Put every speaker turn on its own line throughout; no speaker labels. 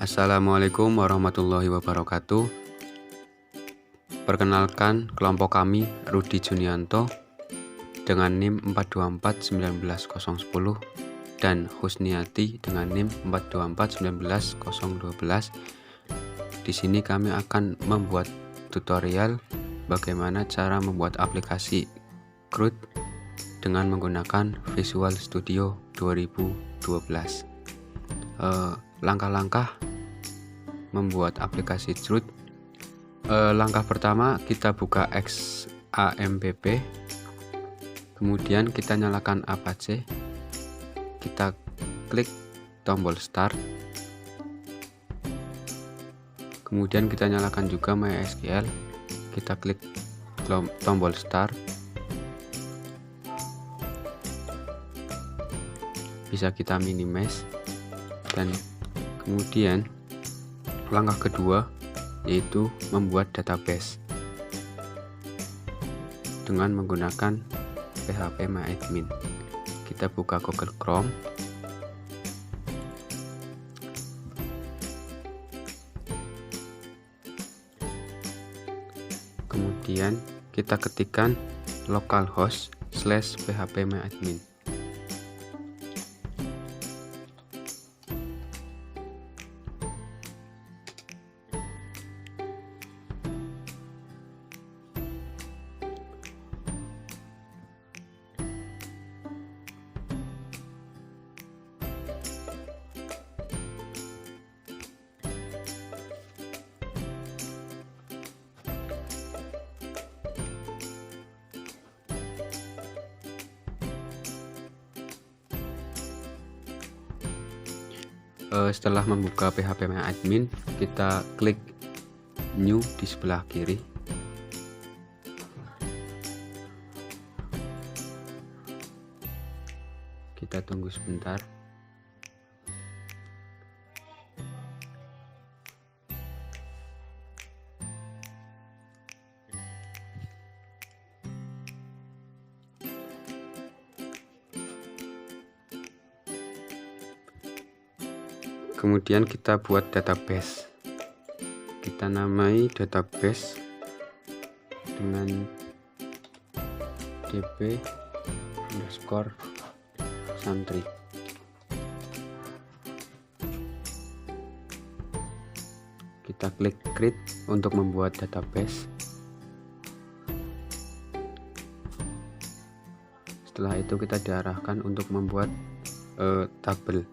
Assalamualaikum warahmatullahi wabarakatuh. Perkenalkan, kelompok kami Rudi Junianto dengan NIM 4241910 dan Husniati dengan NIM 4241912. Di sini kami akan membuat tutorial bagaimana cara membuat aplikasi CRUD dengan menggunakan Visual Studio 2012. Langkah-langkah membuat aplikasi CRUD. Langkah pertama, kita buka XAMPP, kemudian kita nyalakan Apache, kita klik tombol start, kemudian kita nyalakan juga MySQL, kita klik tombol start. Bisa kita minimize, dan kemudian langkah kedua yaitu membuat database dengan menggunakan phpMyAdmin. Kita buka Google Chrome, kemudian kita ketikkan localhost/phpMyAdmin. Setelah membuka phpMyAdmin, kita klik new di sebelah kiri. Kita tunggu sebentar. Kemudian kita buat database. Kita namai database dengan db_santri. Kita klik create untuk membuat database. Setelah itu kita diarahkan untuk membuat tabel.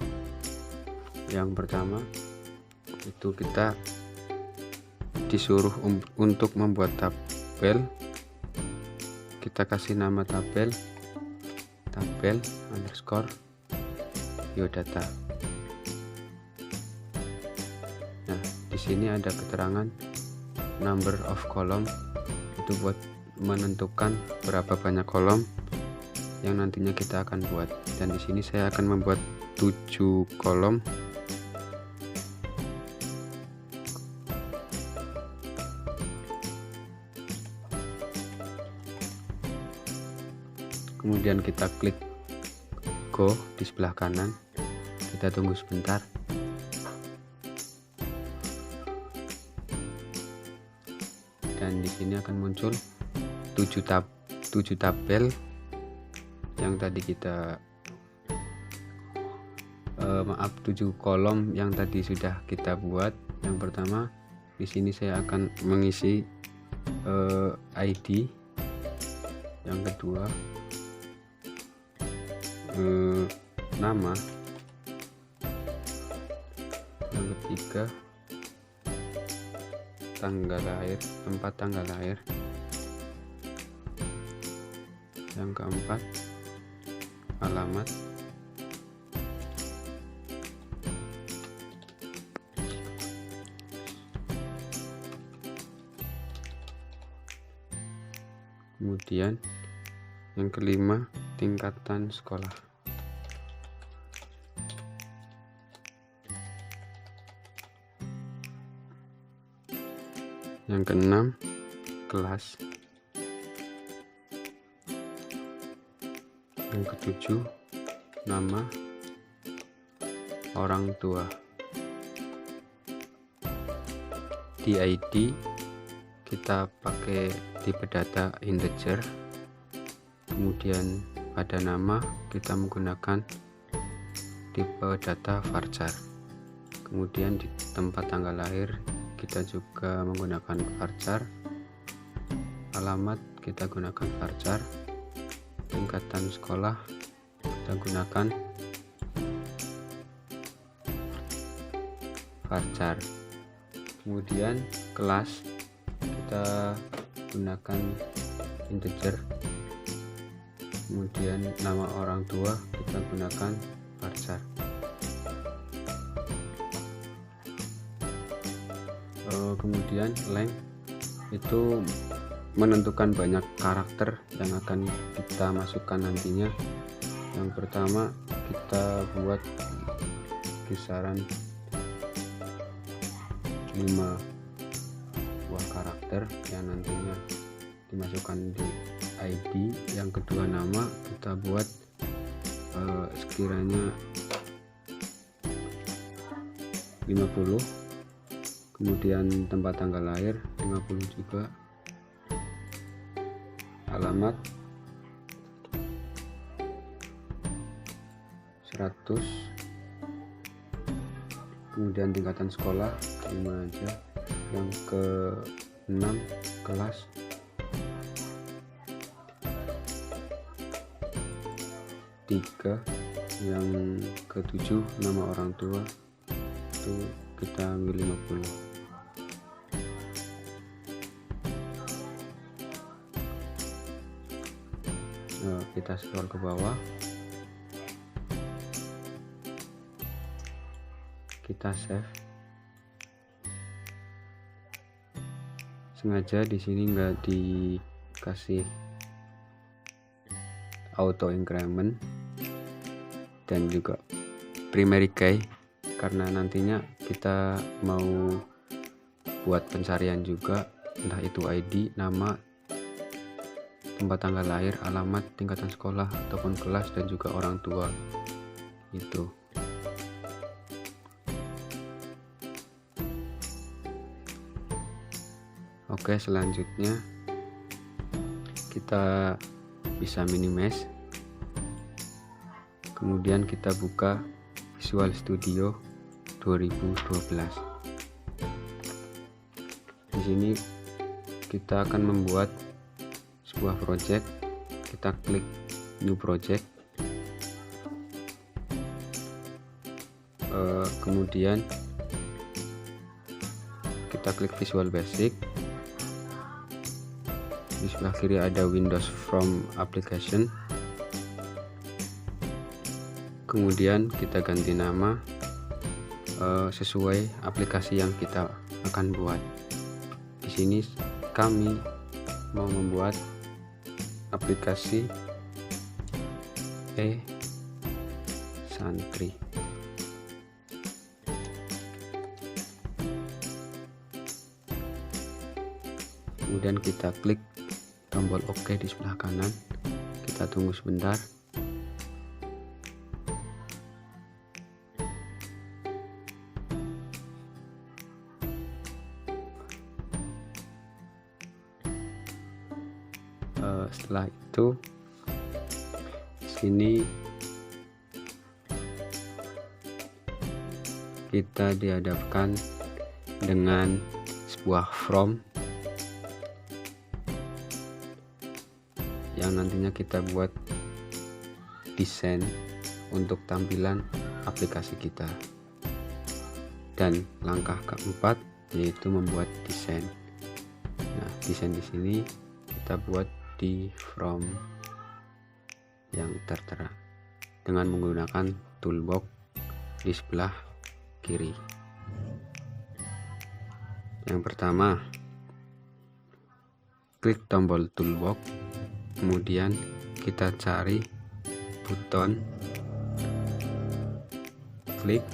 Yang pertama itu kita disuruh untuk membuat tabel. Kita kasih nama tabel _biodata. Nah, di sini ada keterangan number of column, itu buat menentukan berapa banyak kolom yang nantinya kita akan buat. Dan di sini saya akan membuat 7 kolom. Kemudian kita klik go di sebelah kanan, kita tunggu sebentar. Dan di sini akan muncul 7 tabel yang tadi kita 7 kolom yang tadi sudah kita buat. Yang pertama, di sini saya akan mengisi ID. Yang kedua, nama. Yang ketiga, tempat tanggal lahir. Yang keempat, alamat. Kemudian yang kelima, tingkatan sekolah. Yang keenam, kelas. Yang ketujuh, nama orang tua. Di ID kita pakai tipe data integer, kemudian pada nama kita menggunakan tipe data varchar, kemudian di tempat tanggal lahir kita juga menggunakan varchar, alamat kita gunakan varchar, tingkatan sekolah kita gunakan varchar, kemudian kelas kita gunakan integer, kemudian nama orang tua kita gunakan varchar. Kemudian length itu menentukan banyak karakter yang akan kita masukkan nantinya. Yang pertama kita buat kisaran 5 buah karakter yang nantinya dimasukkan di ID. Yang kedua nama kita buat sekiranya 50, kemudian tempat tanggal lahir 50 juga, alamat 100, kemudian tingkatan sekolah 5 aja. Yang ke-6 kelas, tiga. Yang ke-7 nama orang tua itu kita ambil 50. Kita scroll ke bawah, kita save. Sengaja di sini nggak dikasih auto increment dan juga primary key karena nantinya kita mau buat pencarian juga, entah itu ID, nama, tempat tanggal lahir, alamat, tingkatan sekolah ataupun kelas, dan juga orang tua itu. Oke, selanjutnya kita bisa minimize, kemudian kita buka Visual Studio 2012. Di sini kita akan membuat sebuah project. Kita klik new project, kemudian kita klik Visual Basic. Di sebelah kiri ada Windows from Application, kemudian kita ganti nama sesuai aplikasi yang kita akan buat. Di sini kami mau membuat aplikasi e-santri. Kemudian kita klik tombol OK di sebelah kanan. Kita tunggu sebentar. Setelah itu sini kita dihadapkan dengan sebuah form yang nantinya kita buat desain untuk tampilan aplikasi kita. Dan langkah keempat yaitu membuat desain. Nah, desain di sini kita buat di form yang tertera dengan menggunakan toolbox di sebelah kiri. Yang pertama, klik tombol toolbox, kemudian kita cari button klik,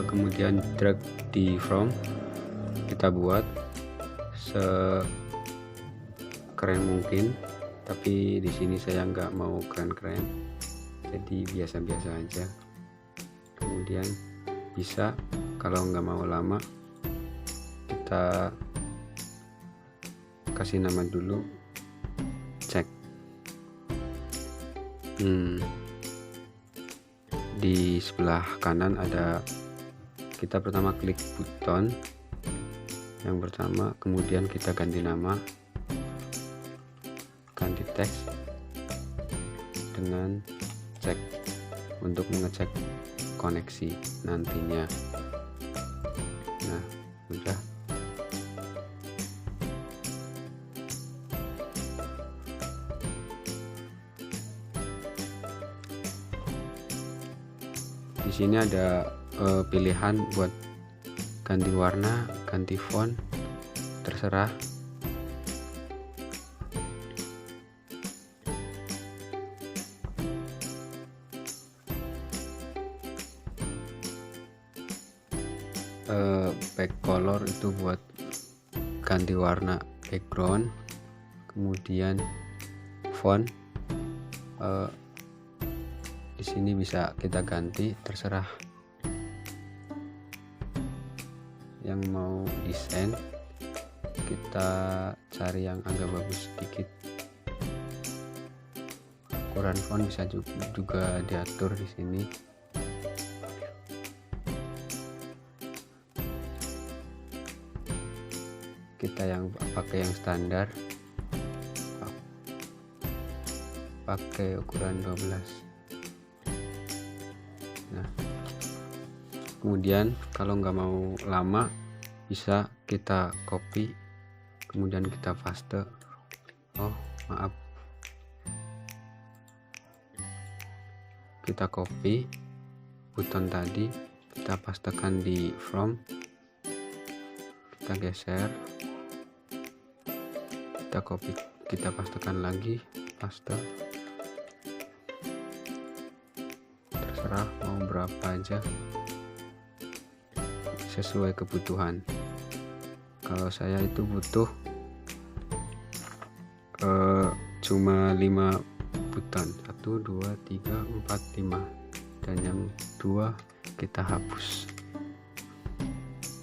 kemudian drag di form. Kita buat sekeren mungkin, tapi di sini saya nggak mau keren-keren, jadi biasa-biasa aja. Kemudian bisa. Kalau nggak mau lama, kita kasih nama dulu cek. Di sebelah kanan ada, kita pertama klik button yang pertama, kemudian kita ganti nama, ganti teks dengan cek untuk mengecek koneksi nantinya. Nah, udah. Di sini ada pilihan buat ganti warna, ganti font, terserah. Back color itu buat ganti warna background, kemudian font di sini bisa kita ganti, terserah yang mau desain. Kita cari yang agak bagus sedikit. Ukuran font bisa juga diatur di sini. Kita yang pakai yang standar, pakai ukuran 12. Nah, kemudian kalau nggak mau lama, bisa kita copy, kemudian kita paste. Kita copy button tadi, kita pastekan di from, kita geser, kita copy, kita pastekan lagi, paste. Terserah mau berapa aja, sesuai kebutuhan. Kalau saya itu butuh cuma 5 button, 1 2 3 4 5, dan yang 2 kita hapus.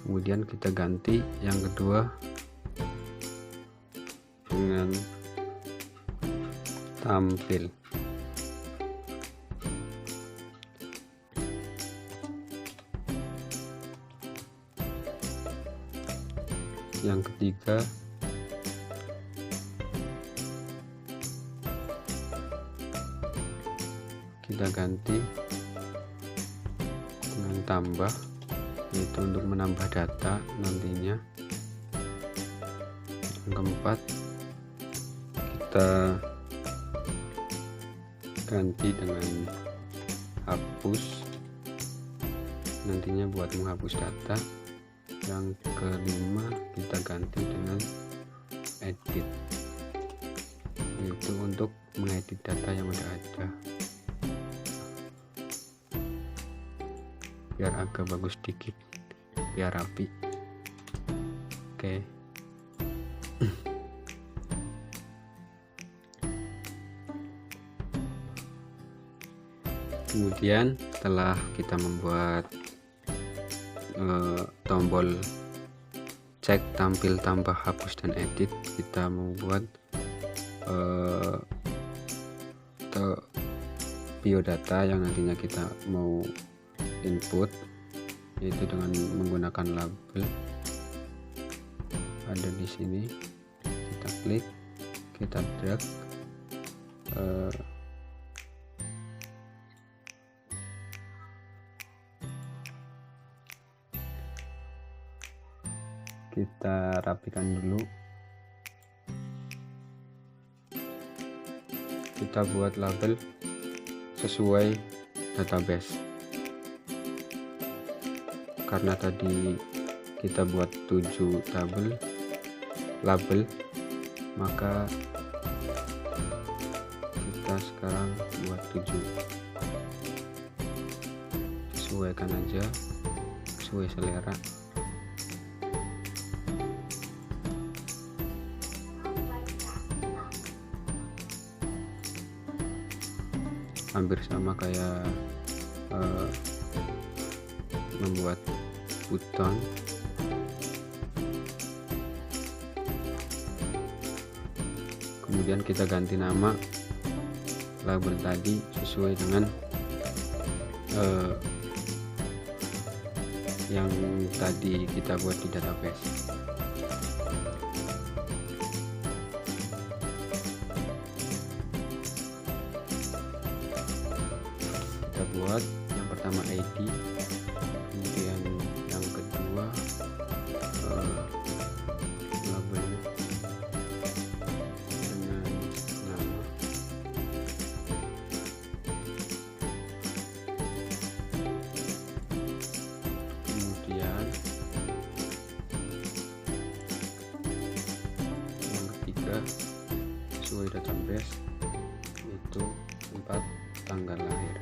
Kemudian kita ganti yang kedua dengan tampil. Yang ketiga kita ganti dengan tambah, yaitu untuk menambah data nantinya. Yang keempat kita ganti dengan hapus, nantinya buat menghapus data. Yang kelima kita ganti dengan edit, yaitu untuk mengedit data yang udah ada biar agak bagus dikit, biar rapi. Oke. Kemudian setelah kita membuat tombol cek, tampil, tambah, hapus, dan edit, kita membuat biodata yang nantinya kita mau input, yaitu dengan menggunakan label. Ada di sini, kita klik, kita drag, kita rapikan dulu, kita buat label sesuai database. Karena tadi kita buat 7 label, maka kita sekarang buat 7. Sesuaikan aja sesuai selera. Hampir sama kayak membuat button. Kemudian kita ganti nama label tadi sesuai dengan yang tadi kita buat di database. Kita buat yang pertama ID, kemudian yang kedua labelnya dengan nama, kemudian yang ketiga sesuai database itu 4 tanggal lahir.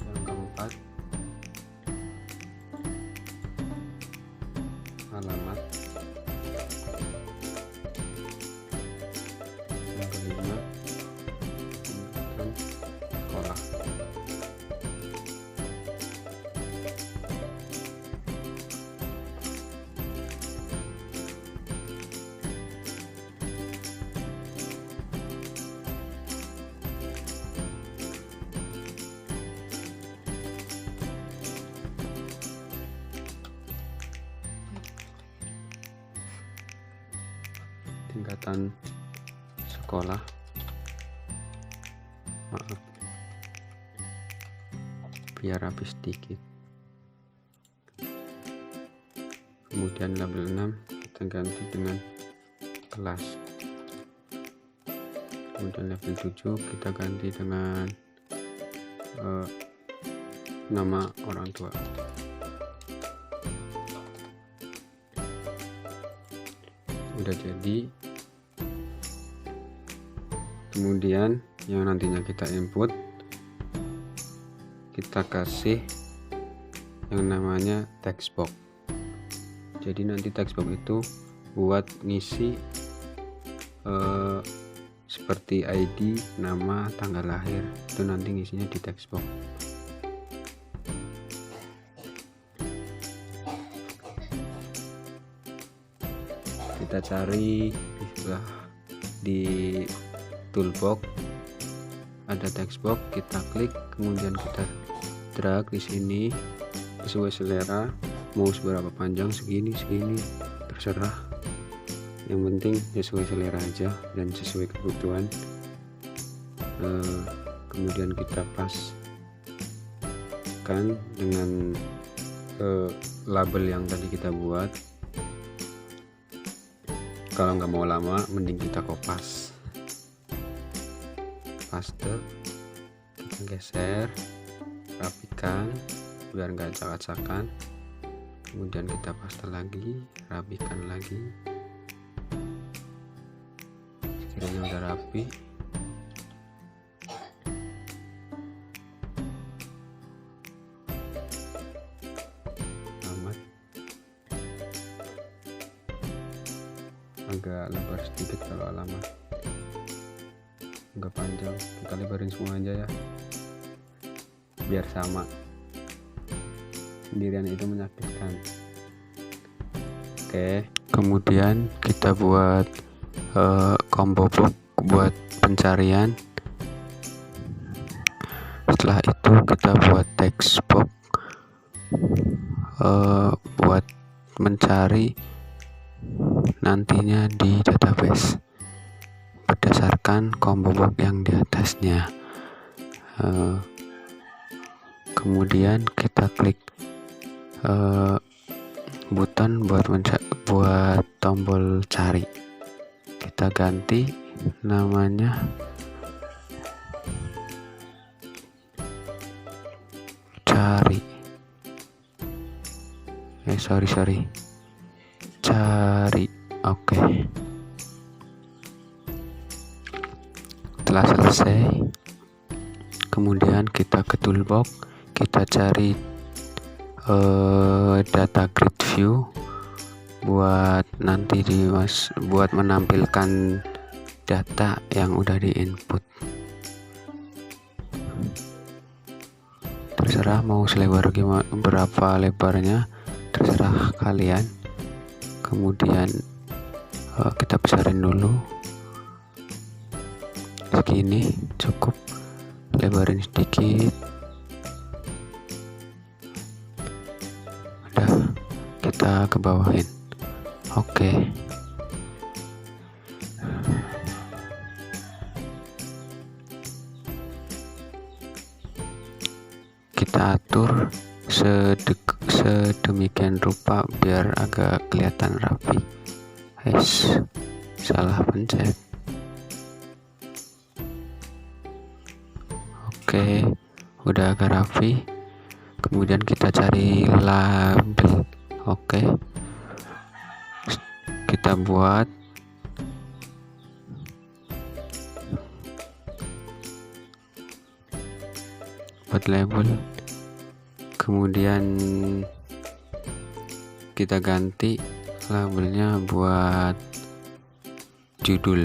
Yang keempat alamat. Yang kelima pendidikan sekolah. Tingkatan sekolah, maaf biar rapi sedikit. Kemudian label 6 kita ganti dengan kelas. Kemudian level 7 kita ganti dengan nama orang tua. Udah jadi. Kemudian yang nantinya kita input, kita kasih yang namanya text box. Jadi nanti text box itu buat ngisi seperti ID, nama, tanggal lahir, itu nanti ngisinya di text box. Kita cari di sebelah di toolbox ada text box, kita klik, kemudian kita drag di sini sesuai selera, mau seberapa panjang, segini terserah, yang penting sesuai selera aja dan sesuai kebutuhan. Kemudian kita paskan dengan label yang tadi kita buat. Kalau nggak mau lama mending kita kopas, paste, kita geser, rapikan biar nggak acak-acakan, kemudian kita paste lagi, rapikan lagi. Sekiranya udah rapi, amat agak lebar sedikit kalau alamat, nggak panjang, kita lebarin semua aja ya biar sama, sendirian itu menyakitkan. Oke, kemudian kita buat combo box buat pencarian. Setelah itu kita buat text box buat mencari nantinya di database berdasarkan combo box yang di atasnya. Kemudian kita klik button buat tombol cari, kita ganti namanya cari, cari. Oke. Setelah selesai, kemudian kita ke toolbox, kita cari data grid view buat nanti buat menampilkan data yang udah di input. terserah mau selebar gimana, berapa lebarnya terserah kalian. Kemudian kita besarin dulu segini, cukup. Lebarin sedikit, udah, kita ke bawahin. Oke. Kita atur sedemikian rupa biar agak kelihatan rapi. Salah pencet. Oke, udah agak rapi. Kemudian kita cari label. Oke, kita buat label. Kemudian kita ganti labelnya buat judul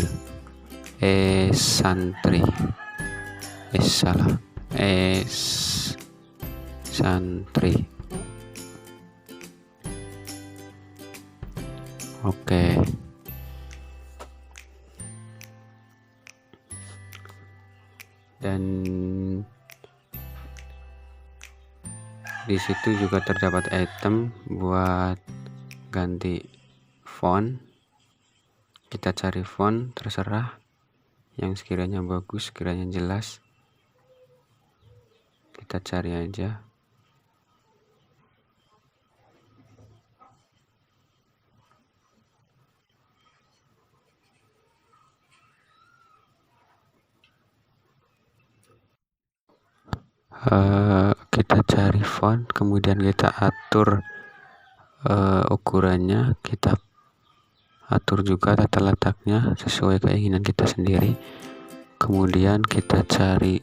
santri. Santri. Oke. Dan di situ juga terdapat item buat ganti font. Kita cari font terserah yang sekiranya bagus, sekiranya jelas. Kita cari aja. Kita cari font, kemudian kita atur ukurannya, kita atur juga tata letaknya sesuai keinginan kita sendiri. Kemudian kita cari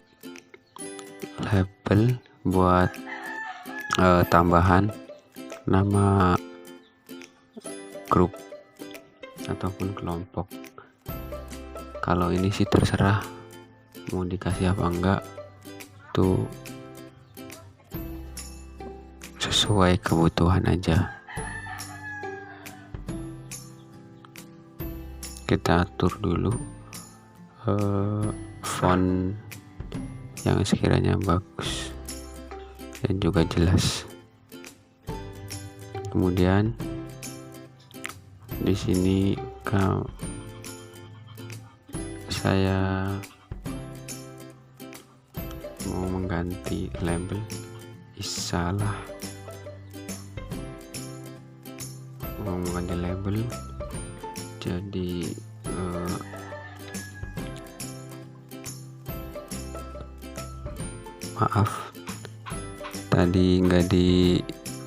label buat tambahan nama grup ataupun kelompok. Kalau ini sih terserah mau dikasih apa enggak, tuh sesuai kebutuhan aja. Kita atur dulu font yang sekiranya bagus dan juga jelas. Kemudian di sini saya mau mengganti label. Salah, mau mengganti label jadi maaf tadi nggak di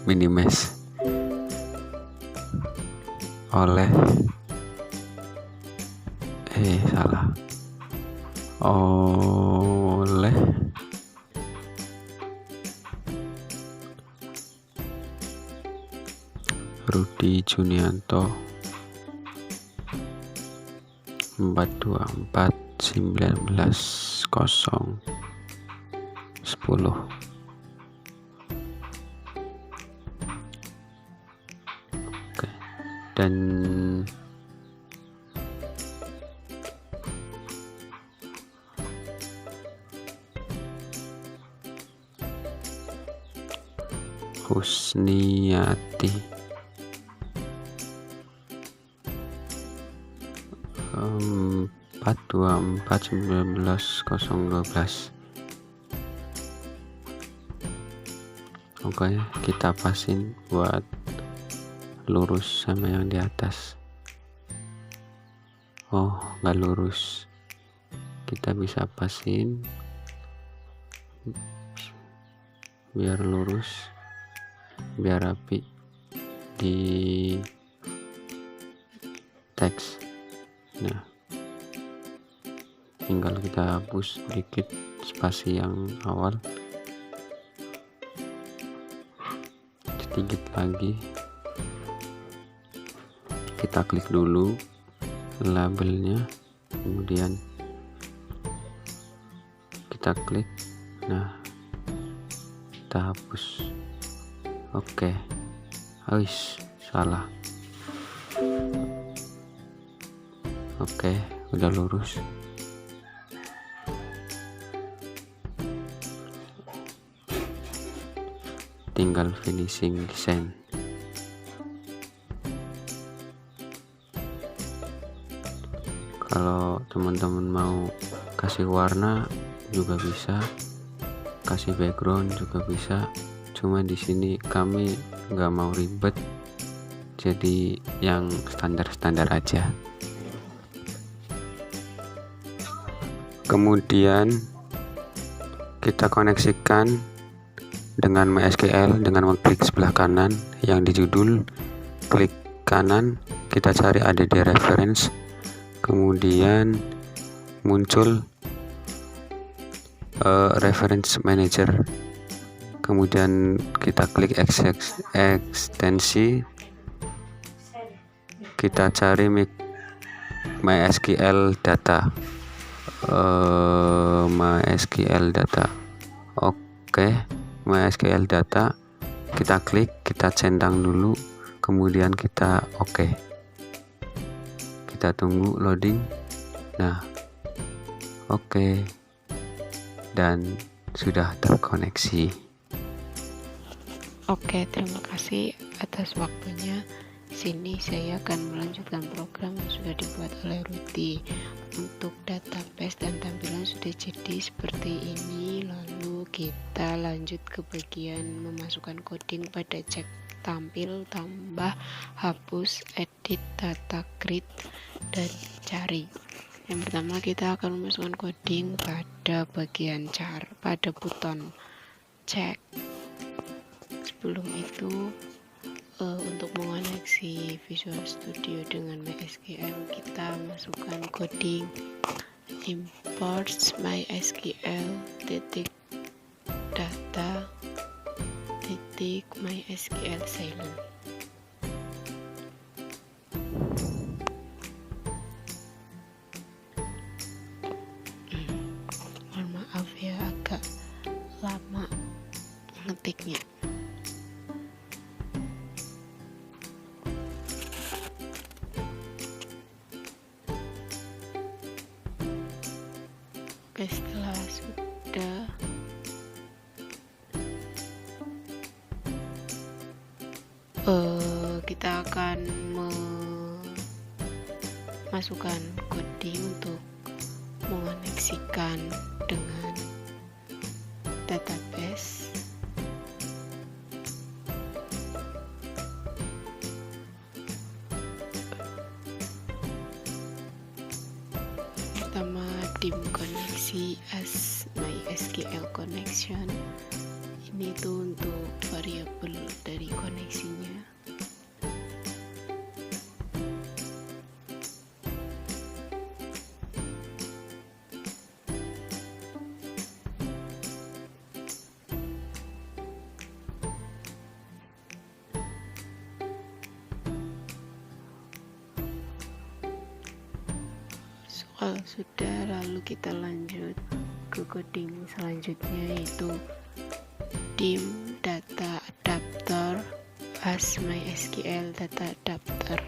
minimize oleh salah, oleh Rudi Junianto 424/19/010. Oke, dan Husniati 424/19/012. Oke, kita pasin buat lurus sama yang di atas. Oh, nggak lurus, kita bisa pasin biar lurus, biar rapi di teks. Nah, tinggal kita hapus sedikit spasi yang awal, sedikit lagi. Kita klik dulu labelnya, kemudian kita klik. Nah, kita hapus. Oke, salah. Oke, udah lurus. Tinggal finishing design. Kalau teman-teman mau kasih warna juga bisa, kasih background juga bisa. Cuma di sini kami nggak mau ribet, jadi yang standar-standar aja. Kemudian kita koneksikan dengan MySQL dengan mengklik sebelah kanan yang di judul, klik kanan, kita cari add reference, kemudian muncul reference manager, kemudian kita klik ekstensi, kita cari MySQL data. Oke, MySQL data, kita klik, kita centang dulu, kemudian kita oke. Kita tunggu loading. Nah, oke, dan sudah terkoneksi.
Oke, terima kasih atas waktunya. Sini saya akan melanjutkan program yang sudah dibuat oleh Rudy. Untuk database dan tampilan sudah jadi seperti ini. Lalu kita lanjut ke bagian memasukkan coding pada cek tampil, tambah, hapus, edit, data grid, dan cari. Yang pertama kita akan memasukkan coding pada bagian pada button cek. Sebelum itu untuk mengoneksi Visual Studio dengan MySQL, kita masukkan coding imports MySQL data MySQL silent. Mohon maaf ya, agak lama ngetiknya. Oke, setelah sudah kita akan memasukkan coding untuk mengoneksikan dengan database. Pertama, dim koneksi as MySQL connection. Ini tuh untuk variabel dari koneksinya. Kalau sudah, lalu kita lanjut ke coding selanjutnya, yaitu dim data adapter as MySQL data adapter.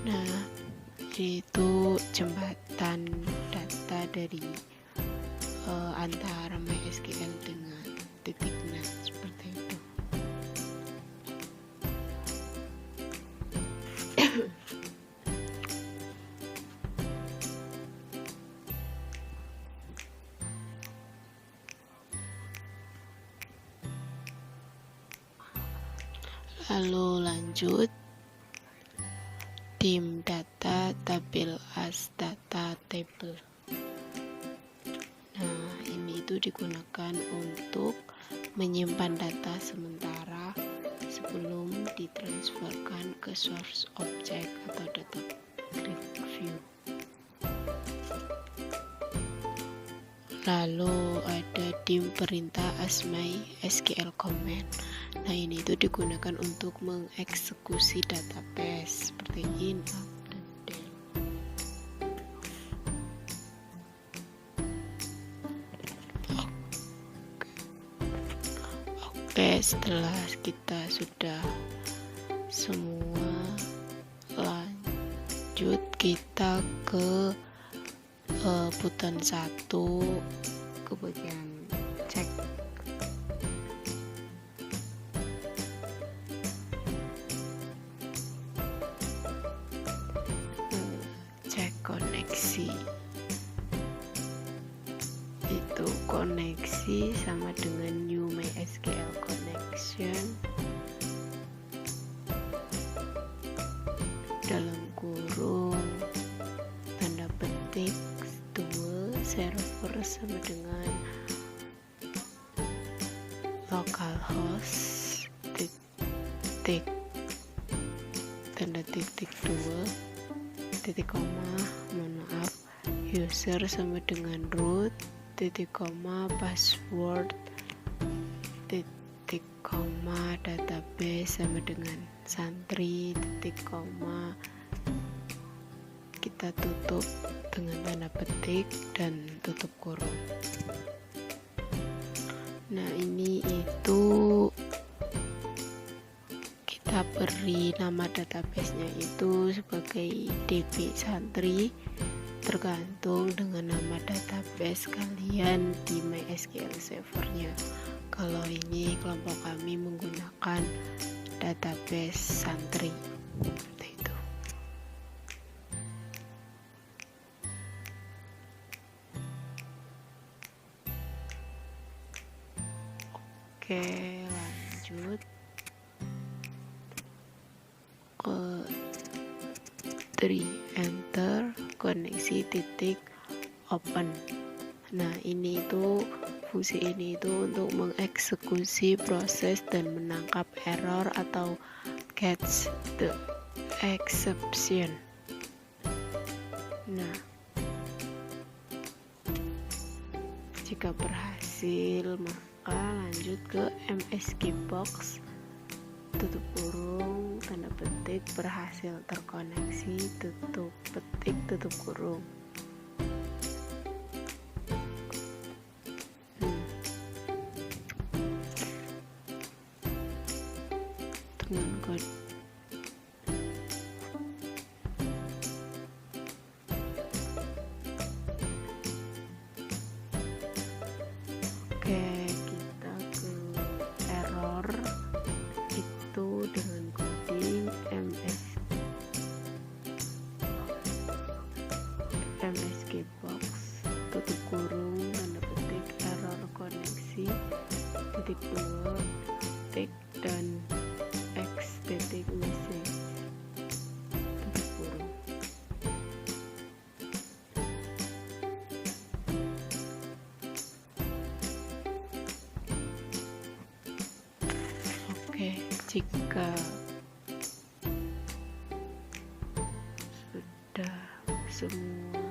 Nah, itu jembatan data dari antara MySQL dengan .NET, seperti itu. Lalu lanjut dim data tabel as data table. Nah, ini itu digunakan untuk menyimpan data sementara sebelum ditransferkan ke source object atau data grid view. Lalu ada dim perintah as MySQL command. Nah, ini itu digunakan untuk mengeksekusi database seperti in, up, dan del. Oke, setelah kita sudah semua, lanjut kita ke button 1 ke bagian cek. Cek koneksi. Itu koneksi sama dengan new MySQL connection dalam kurung tanda petik 2 server sama dengan localhost titik tanda titik 2 titik koma, mohon maaf, user sama dengan root titik koma, password titik koma, database sama dengan santri titik koma, kita tutup dengan tanda petik dan tutup kurung. Nah, ini itu kita beri nama databasenya itu sebagai DB santri, tergantung dengan nama database kalian di MySQL servernya. Kalau ini kelompok kami menggunakan database santri seperti itu. Oke, lanjut ke 3 enter koneksi titik open. Nah, ini itu fungsi ini itu untuk mengeksekusi proses dan menangkap error atau catch the exception. Nah, jika berhasil maka lanjut ke MSG box, tutup kurung, tanda petik berhasil terkoneksi, tutup petik, tutup kurung. Dengan kode kita ke error itu dengan coding MSG box, tutup kurung, tanda petik error koneksi titik 2 titik dan x titik message tutup kurung. Oke, jika sudah semua,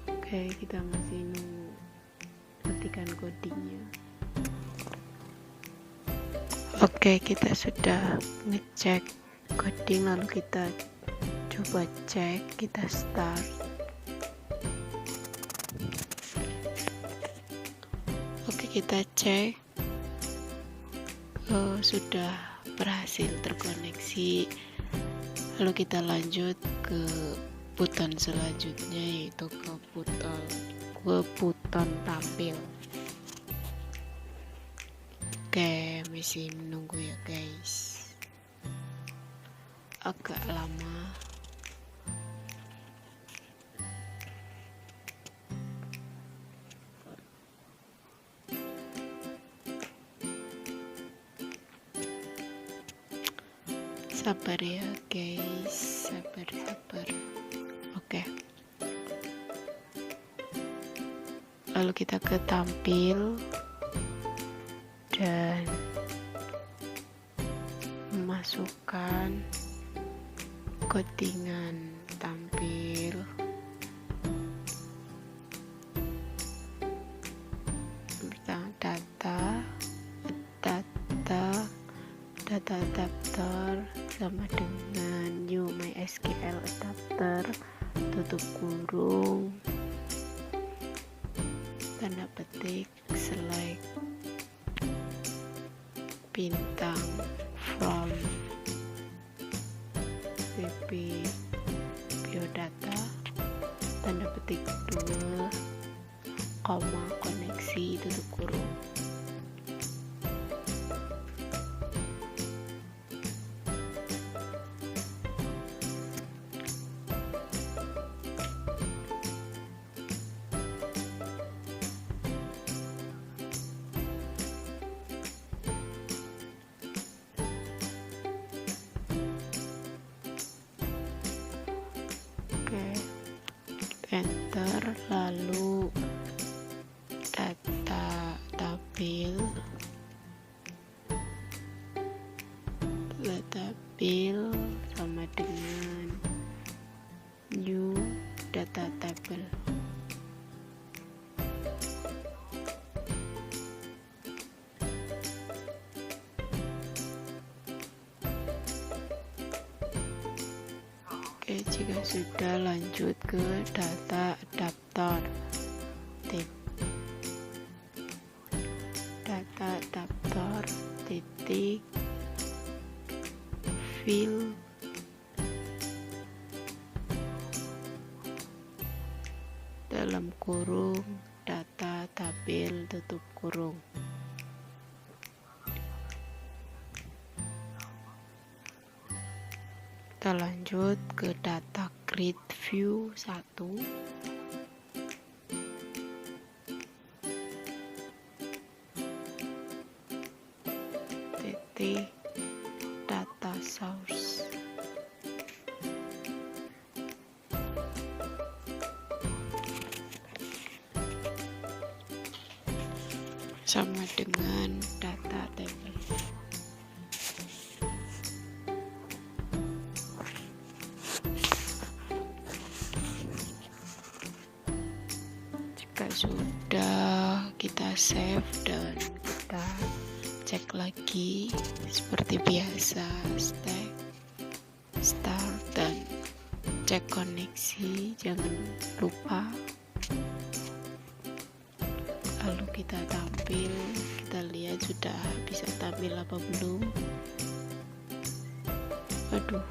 oke, kita masih nunggu ketikan codingnya. Oke, kita sudah ngecek coding, lalu kita coba cek, kita start. Oke, kita cek sudah berhasil terkoneksi. Lalu kita lanjut ke button selanjutnya, yaitu ke button tampil. Oke, masih menunggu ya guys, agak lama. Sabar ya guys, sabar. Oke, lalu kita ke tampil dan memasukkan codingan tampil. Pertama, data adapter sama dengan new MySQL adapter, tutup kurung, tanda petik, select bintang from TP biodata, tanda petik 2, koma, koneksi, tutup kurung. Enter, lalu data tabel sama dengan new data table. Oke, jika sudah, lanjut ke data adaptor. Data adaptor titik fill dalam kurung data tabel tutup kurung. Kita lanjut ke data grid view 1. Titik data source. Sama dengan data table. Sudah, kita save dan kita cek lagi seperti biasa, start dan cek koneksi, jangan lupa. Lalu kita tampil, kita lihat sudah bisa tampil apa belum. Waduh,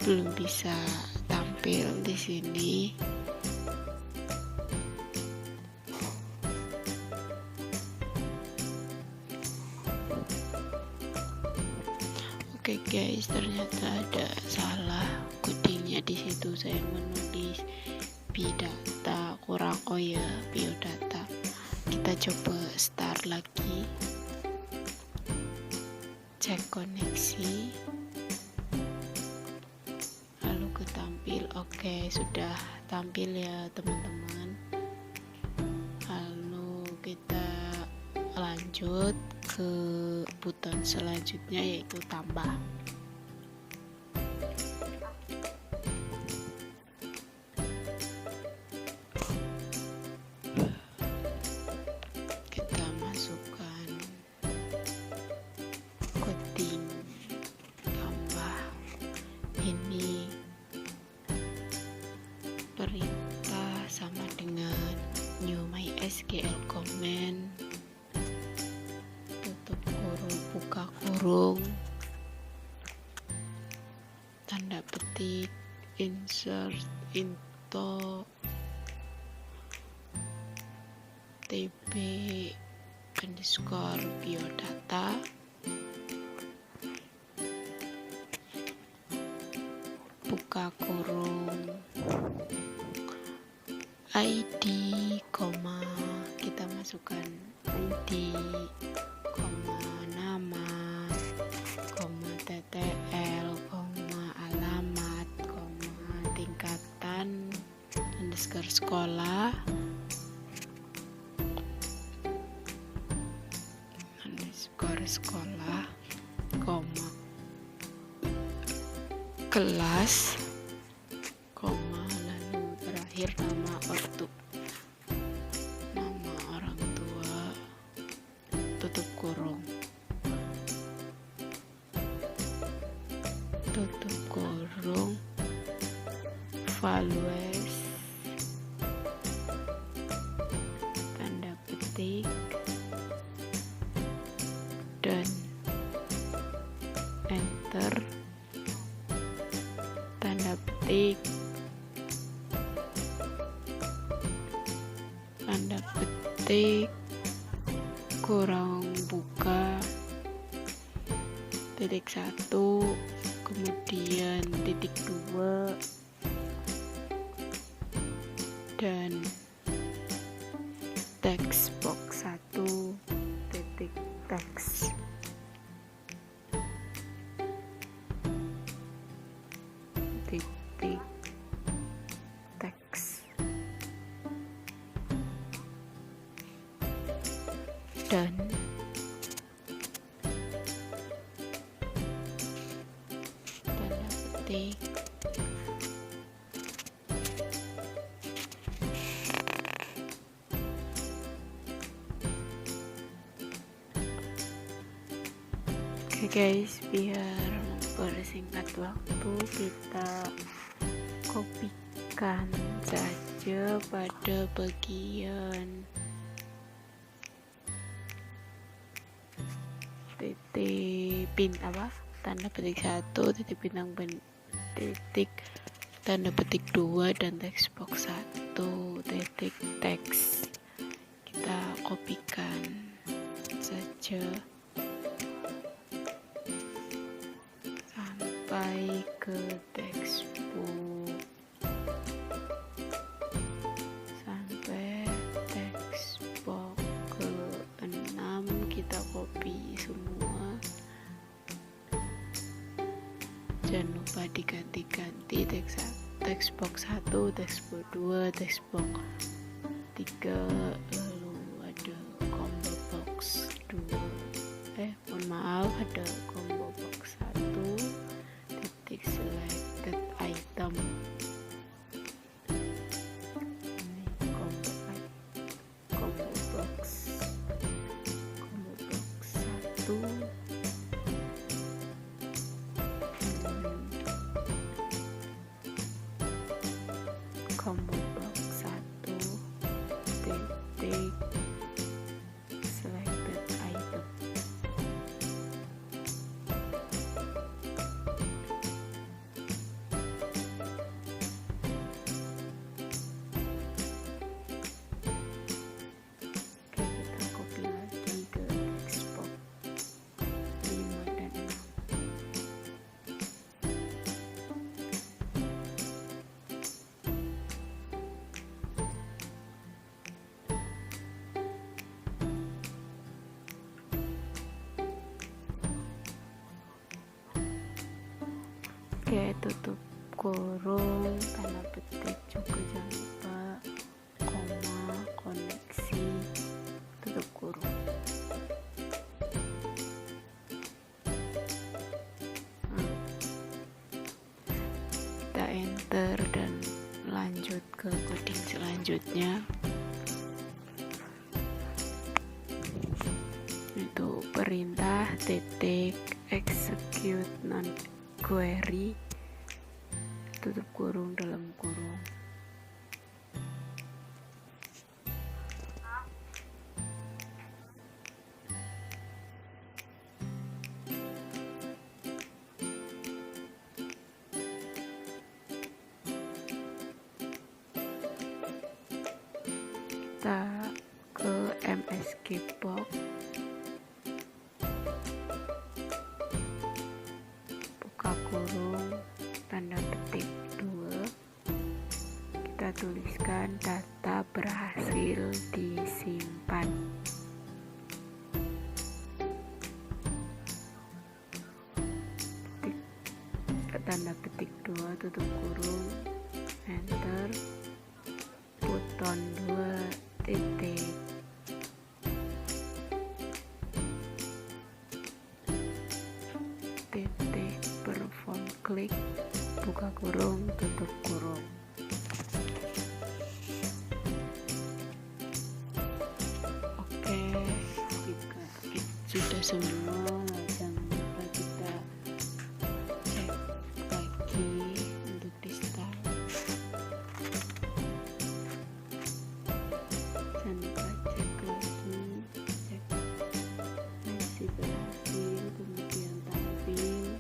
belum bisa tampil di sini. Oke guys, ternyata ada salah codingnya di situ. Saya menulis bidata kurang biodata. Kita coba start lagi, cek koneksi, lalu ke tampil. Oke, sudah tampil ya teman-teman. Lalu kita lanjut ke button selanjutnya, yaitu tambah. Kita masukkan coding tambah. Ini perintah sama dengan new MySQL command, tutup kurung, buka kurung, tanda petik, insert into TP underscore biodata, buka kurung, ID, kita masukkan ID, nama, TTL, alamat, tingkatan, underscore sekolah, kelas, lalu terakhir nama orang tua, tutup kurung, values titik kurang buka titik 1, kemudian titik 2 dan text box 1 titik teks. Titik teks dan tanda petik Oke guys, biar mempersingkat waktu kita kopikan saja pada bagian tanda petik 1, titik bintang titik tanda petik 2 dan text box 1 titik teks. Kita kopikan saja sampai ke textbook, sampai textbook ke-6 kita copy semua. Jangan lupa diganti-ganti textbox 1, textbox 2, textbox 3, lalu ada combo box 2, mohon maaf, ada combo box 1 titik selected item. Ini combo box 1, combo box 1 titik selected item. Oke, kita copy lagi ke textbox 5 dan 6. Oke, tutup kurung, tanda petik juga jangan lupa, koma, koneksi, tutup kurung. Kita enter dan lanjut ke coding selanjutnya. Itu perintah titik execute non query, tutup kurung, dalam kurung. Kita ke MSG box, buka kurung, tanda petik 2, kita tuliskan data berhasil disimpan. Tanda petik 2, tutup kurung, enter, button 2 titik perform klik, buka kurung, tutup kurung. Oke, jika sudah semua, jangan lupa kita cek lagi untuk di start. Jangan lupa cek lagi, cek masih berhasil, kemudian tampil.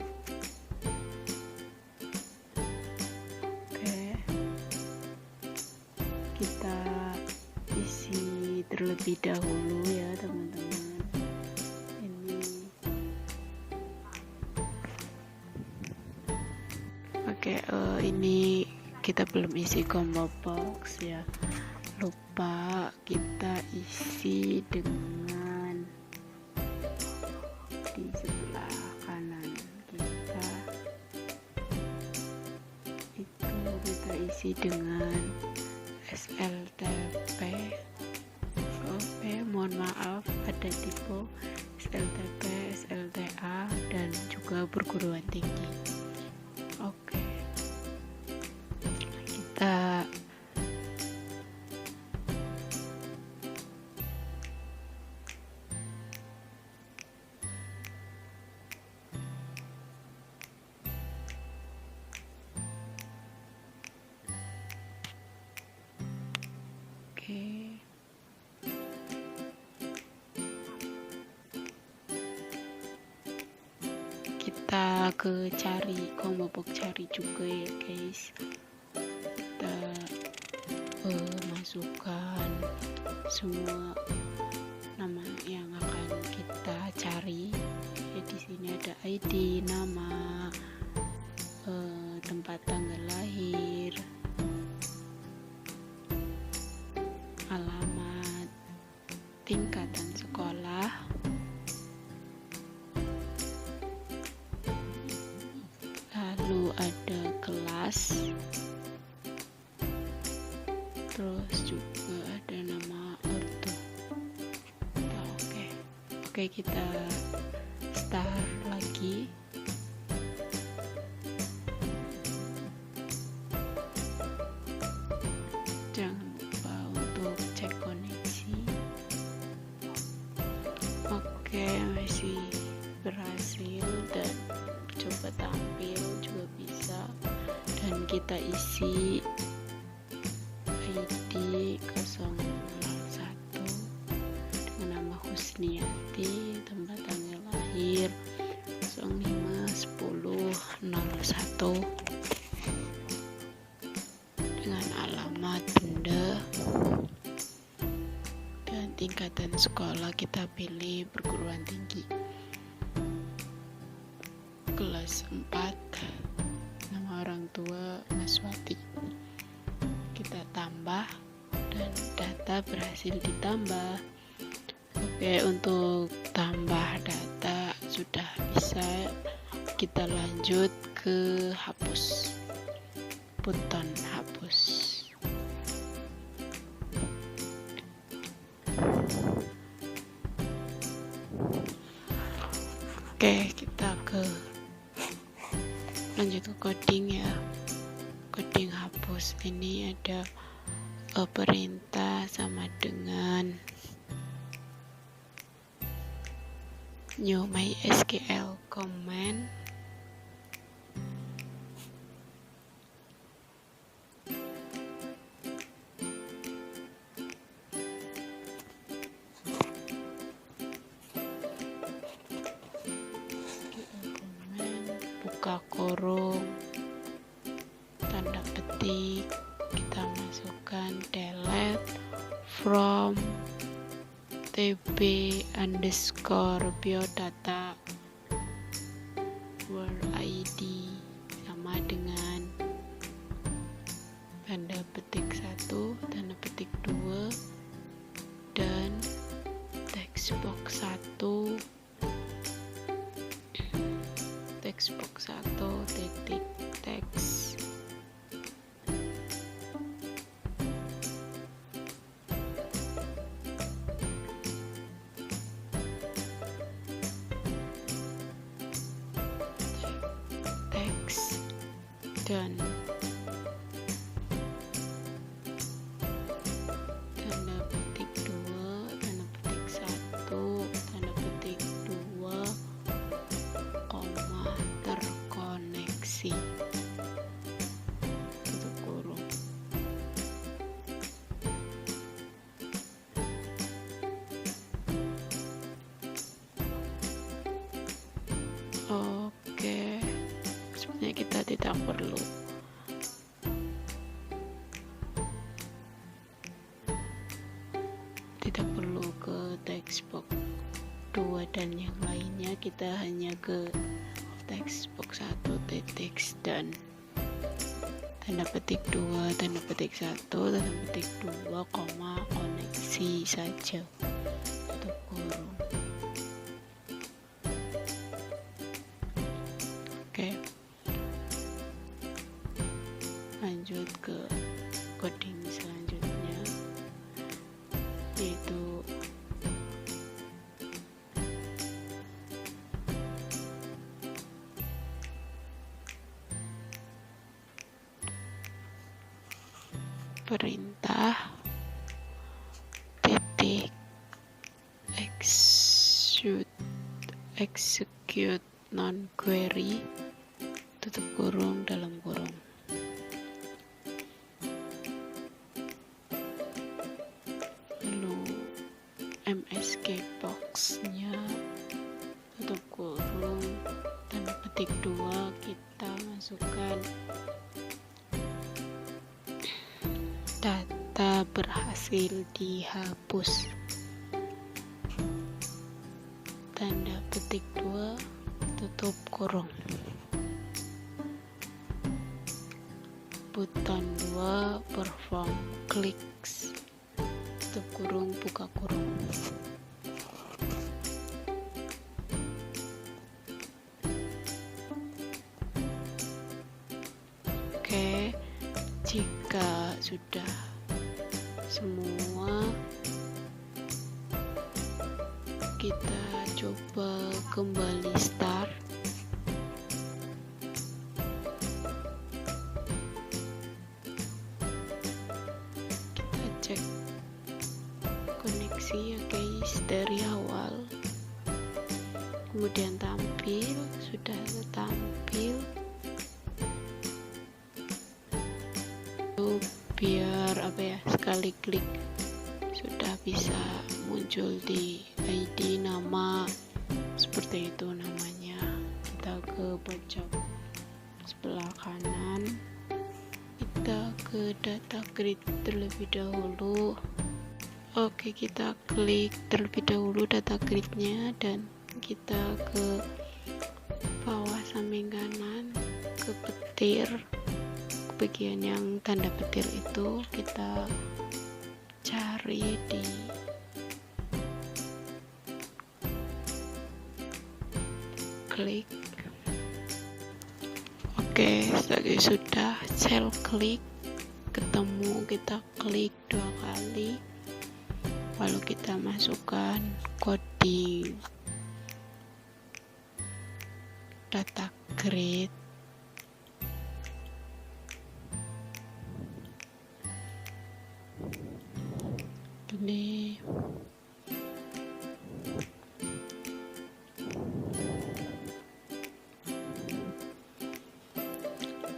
Oke, kita isi terlebih dahulu ya teman-teman. Ini kita belum isi combo box ya, lupa kita isi dengan di sebelah kanan kita isi dengan SLTP. Mohon maaf, ada tipe SLTP, SLTA dan juga perguruan tinggi. Oke, kita kita ke cari combo box, cari juga ya guys. Kita masukkan semua nama yang akan kita cari ya. Di sini ada ID, nama, tempat tanggal lahir, alamat, tingkatan sekolah, lalu ada kelas, terus juga ada nama ortu. Oke, kita start lagi. Jangan lupa untuk cek koneksi. Oke, masih berhasil dan coba tampil juga bisa. Dan kita isi ID 001 dengan nama Husniati, tempat tanggal lahir 05/10/01 dengan alamat benda, dan tingkatan sekolah kita pilih perguruan tinggi kelas 4, nama orang tua Maswati. Kita tambah dan data berhasil ditambah. Oke, untuk tambah data sudah bisa, kita lanjut ke hapus, button hapus. Oke, kita lanjut ke coding ya. Coding hapus ini ada perintah sama dengan new MySQL command. Buka kurung, tanda petik, kita masukkan delete from tb_biodata word ID sama dengan tanda petik 1, tanda petik 2, dan text box 1, text box 1 titik teks. Dan tanda petik 2, tanda petik 1, tanda petik 2, koma, terkoneksi, tutup kurung. Oke, sebenarnya kita tidak perlu textbox 2 dan yang lainnya kita hanya ke textbox 1 titik dan tanda petik 2, tanda petik 1, tanda petik 2, koma, koneksi saja, tutup kurung. Oke, lanjut ke coding selanjutnya, yaitu perintah titik execute non query tutup kurung dalam kurung. Lalu MSG box-nya tutup kurung, tanda petik 2, kita masukkan data berhasil dihapus, tanda petik 2, tutup kurung. Button 2 perform clicks, tutup kurung, buka kurung. Oke, jika sudah semua, kita coba kembali start. Kita cek koneksi ya guys dari awal, kemudian tampil, sudah tampil. Biar sekali klik sudah bisa muncul di ID nama, seperti itu namanya. Kita ke pojok sebelah kanan, kita ke data grid terlebih dahulu. Oke, kita klik terlebih dahulu data gridnya dan kita ke bawah samping kanan ke petir, bagian yang tanda petir itu kita cari di klik. Oke, sudah cell klik ketemu, kita klik 2 kali, lalu kita masukkan coding data grid. Ini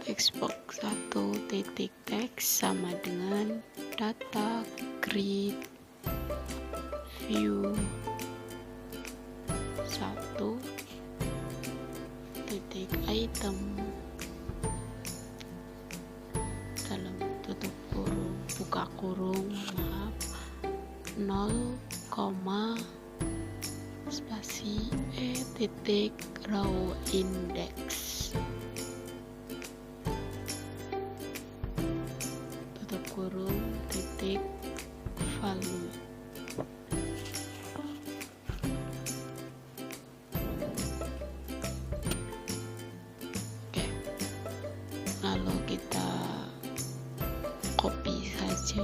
textbox 1 titik text sama dengan data grid view 1 titik item dalam tutup kurung, buka kurung, 0, spasi titik row index, tutup kurung, titik value. Oke, lalu kita copy saja,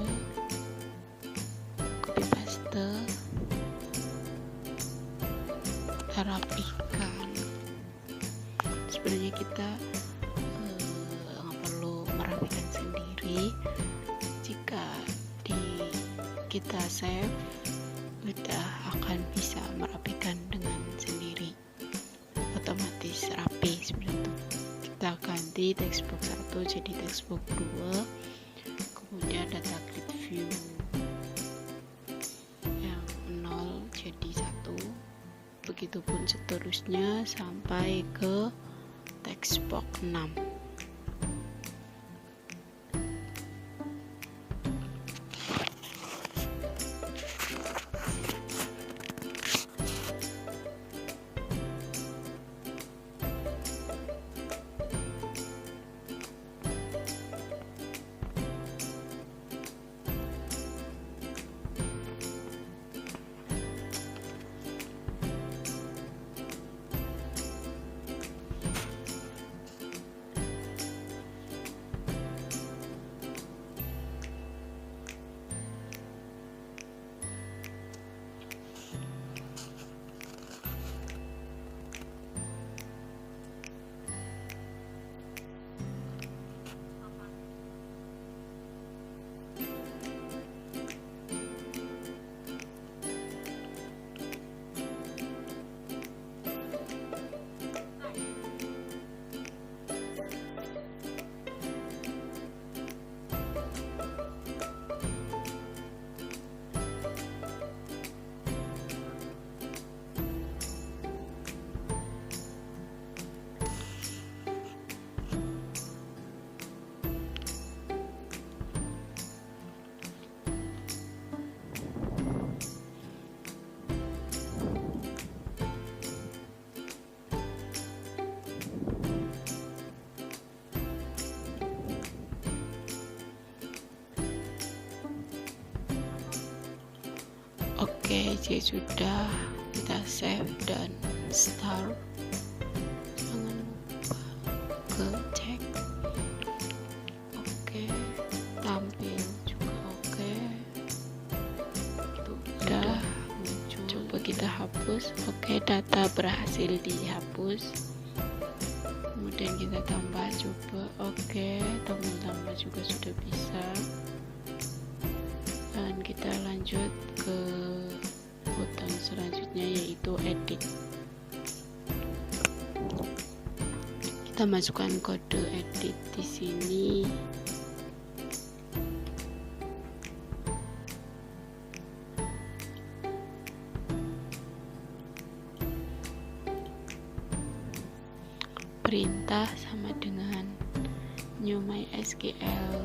kita rapikan. Sebenarnya kita nggak perlu merapikan sendiri. Jika kita save, udah akan bisa merapikan dengan sendiri, otomatis rapi seperti itu. Kita ganti textbox 1 jadi textbox 2, kemudian data grid view yang 0 jadi 1, begitupun seterusnya sampai ke textbox 6. Oke, jadi sudah kita save dan start. Jangan lupa ke cek. Oke, tampil juga oke. Sudah muncul. Coba kita hapus. Oke, data berhasil dihapus. Kemudian kita tambah, coba. Oke, tambah juga sudah bisa. Dan kita lanjut ke button selanjutnya, yaitu edit. Kita masukkan kode edit di sini. Perintah sama dengan new MySQL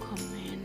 command.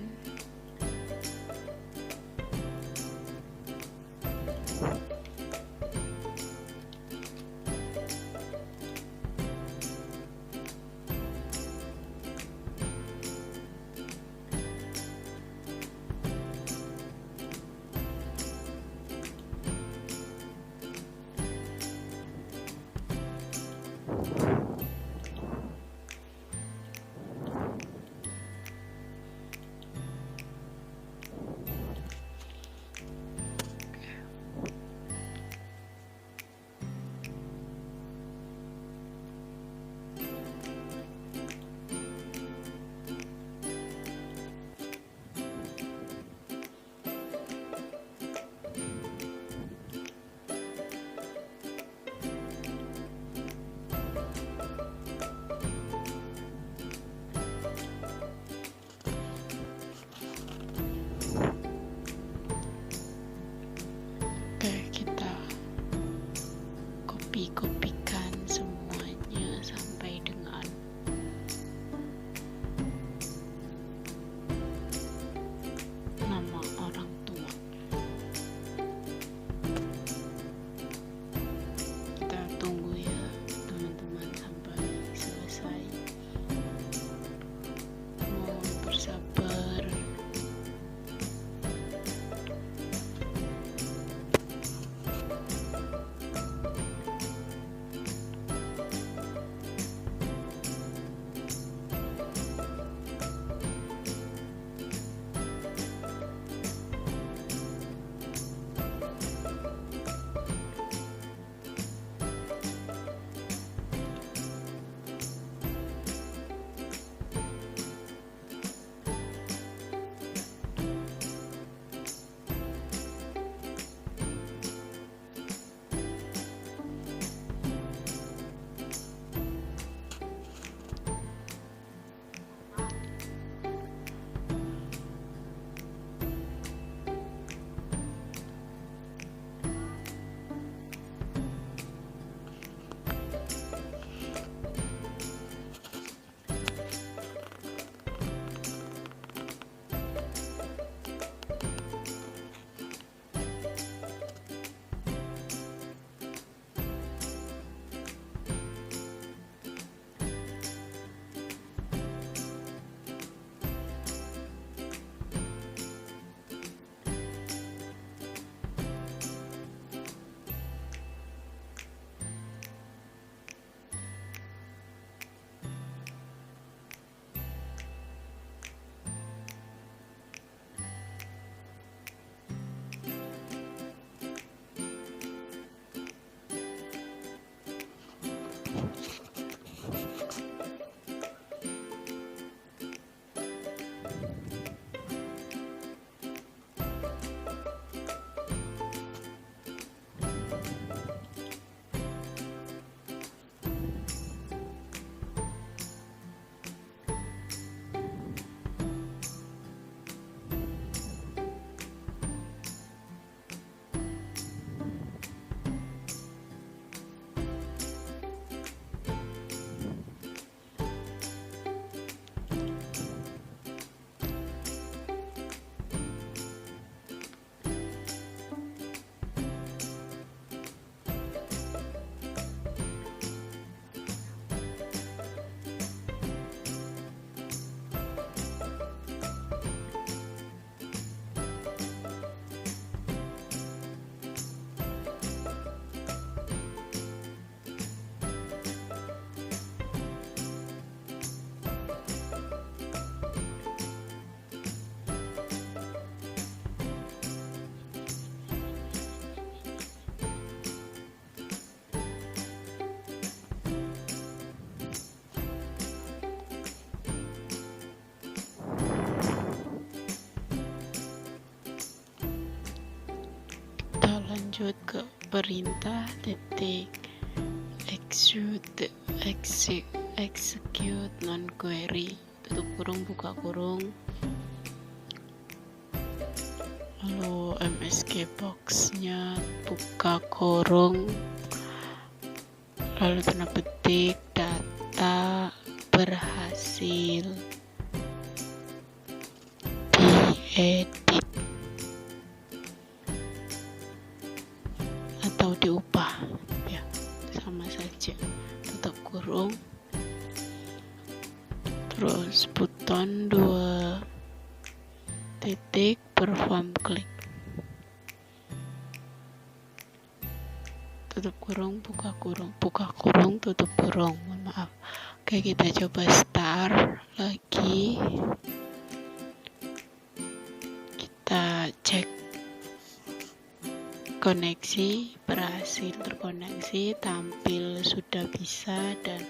lanjut ke perintah titik execute non query, tutup kurung buka kurung, lalu MSG box-nya buka kurung, lalu tanda petik data berhasil diedit atau diubah, ya sama saja, tutup kurung, terus button 2 titik perform klik, tutup kurung buka kurung tutup kurung, mohon maaf. Oke, kita coba start lagi, kita cek koneksi, berhasil terkoneksi, tampil sudah bisa, dan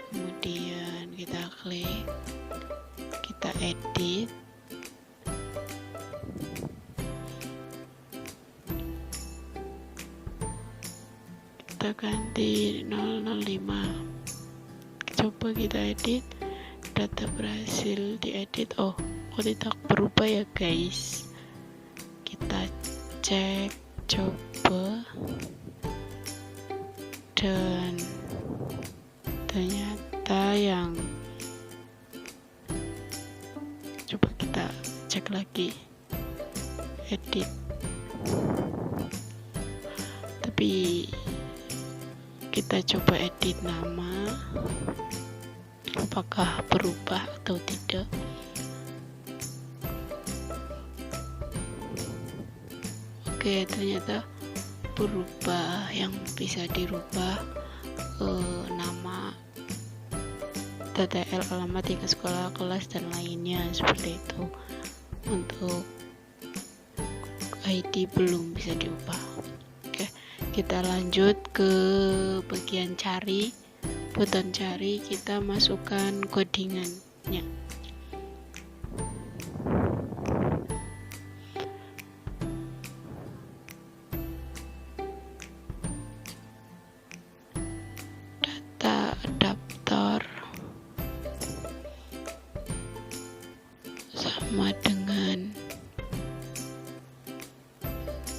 kemudian kita klik, kita edit, kita ganti 005, coba kita edit, data berhasil diedit. Oh, kok tidak berubah ya guys, kita cek coba, dan ternyata yang coba kita cek lagi, edit, tapi kita coba edit nama, apakah berubah atau tidak. Oke, ternyata berubah, yang bisa dirubah nama, TTL, alamat, tingkat sekolah, kelas, dan lainnya, seperti itu. Untuk ID belum bisa diubah. Oke, kita lanjut ke bagian cari, button cari, kita masukkan codingannya. Data adaptor sama dengan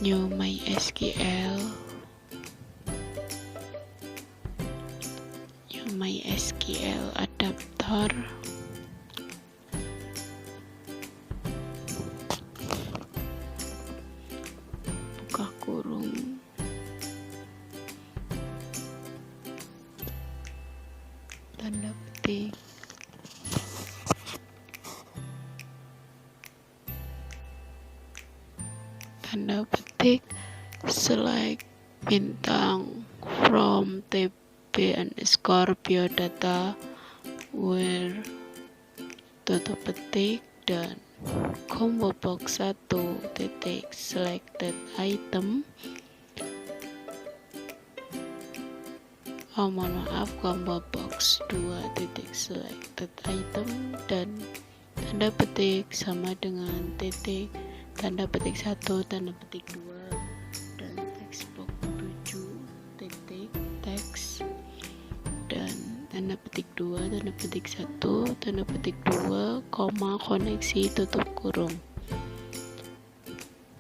new MySQL, adaptor, buka kurung, tanda petik, select bintang from tb_biodata where, tutup petik, dan combo box 1 titik selected item, mohon maaf, combo box 2 titik selected item, dan tanda petik sama dengan titik, tanda petik 1, tanda petik 2, dan text box 7 titik teks, dan tanda petik 2, tanda petik 1, tanda petik 2, koma, koneksi, tutup kurung.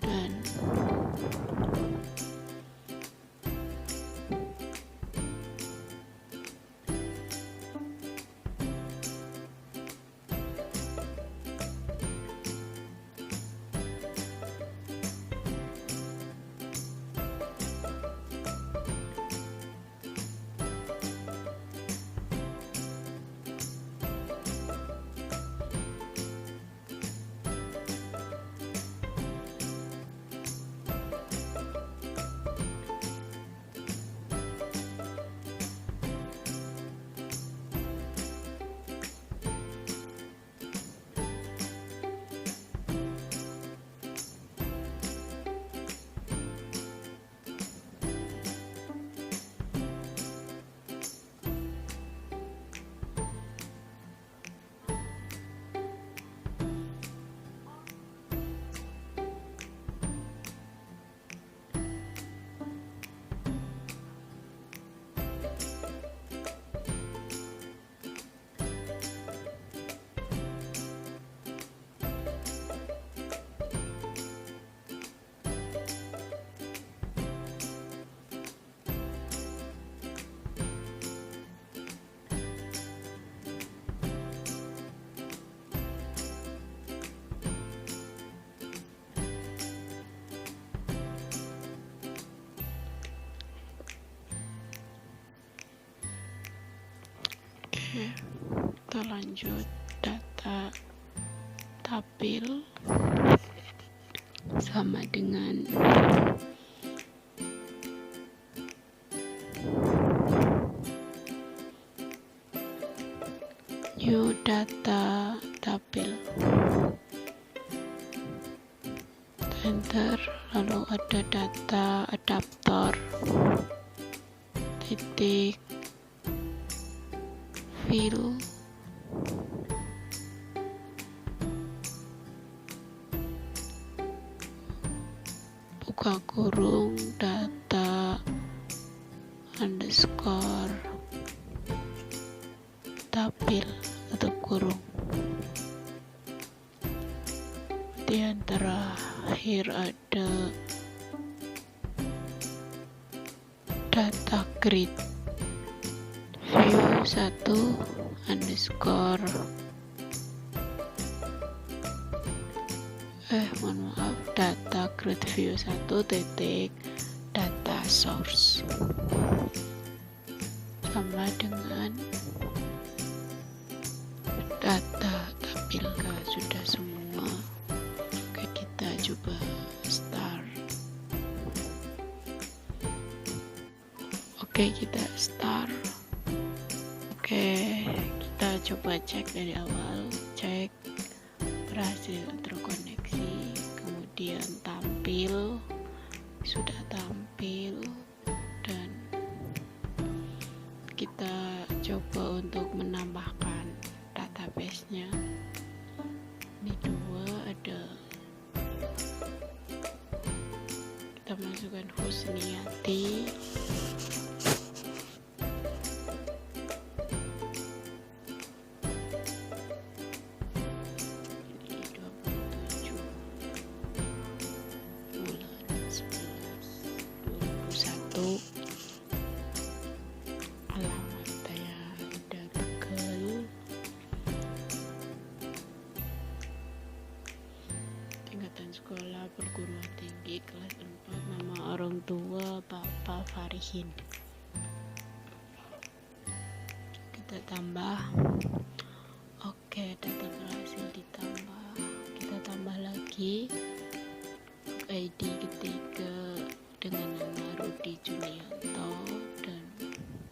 Dan Kita lanjut data tabel sama dengan new data tabel, enter, lalu ada data adaptor titik fill buka kurung data underscore tabel tutup kurung. Di antara here ada data grid view 1 underscore mohon maaf, data grid view 1 titik data source sama dengan data tabel. Sudah semua. Oke, kita coba start. Oke, kita start. Oke, kita coba cek dari awal. Cek berhasil terkoneksi, kemudian tampil, sudah tampil, dan kita coba untuk menambahkan database-nya. Ini dua, ada kita masukkan Husniati, ini 27 bulan 11 2021, alamat saya ada Tegal, tingkatan sekolah perguruan tinggi kelas 4, nama orang tua Bapak Farihin. Kita tambah. Oke, data berhasil ditambah. Kita tambah lagi ID ketiga dengan nama Rudi Junianto dan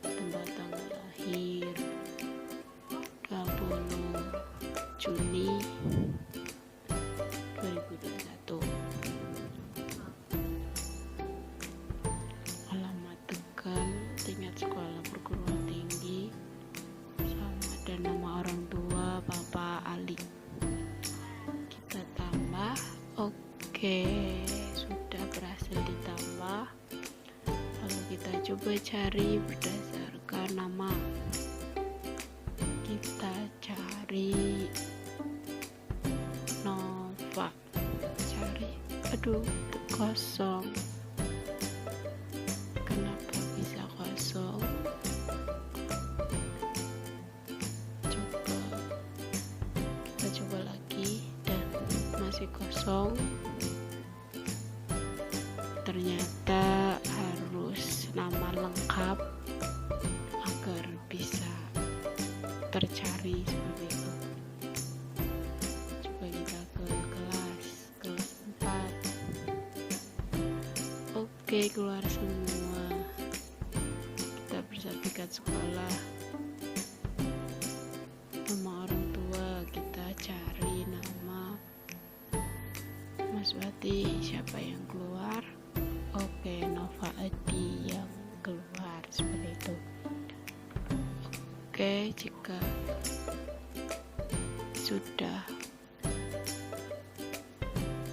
tempat tanggal lahir 20 Juni 2021. Alamat Tegal, tingkat sekolah perguruan tinggi sama, dan nama orang tua Bapak Ali. Kita tambah. Oke, sudah berhasil ditambah. Lalu kita coba cari berdasarkan nama. Kita cari Nova, cari, aduh kosong, kenapa bisa kosong? Kita coba lagi dan masih kosong. Ternyata harus nama lengkap agar bisa tercari seperti itu. Coba kita ke kelas 4. Oke, keluar semua. Kita bersertifikat sekolah, nama orang tua, kita cari nama Mas Wati, siapa yang keluar? Oke, Nova Adi yang keluar, seperti itu. Oke, jika sudah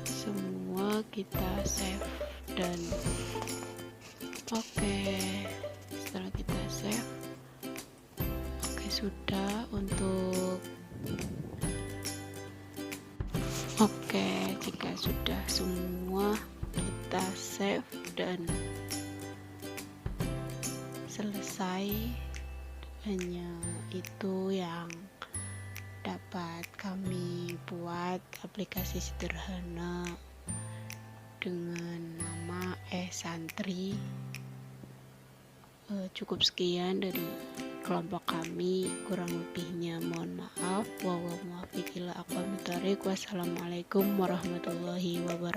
semua, kita save dan oke, setelah kita save, oke, sudah untuk oke, jika sudah semua, kita save dan selesai. Hanya itu yang dapat kami buat, aplikasi sederhana dengan nama santri. Cukup sekian dari kelompok kami. Kurang lebihnya mohon maaf. Wassalamualaikum warahmatullahi wabarakatuh.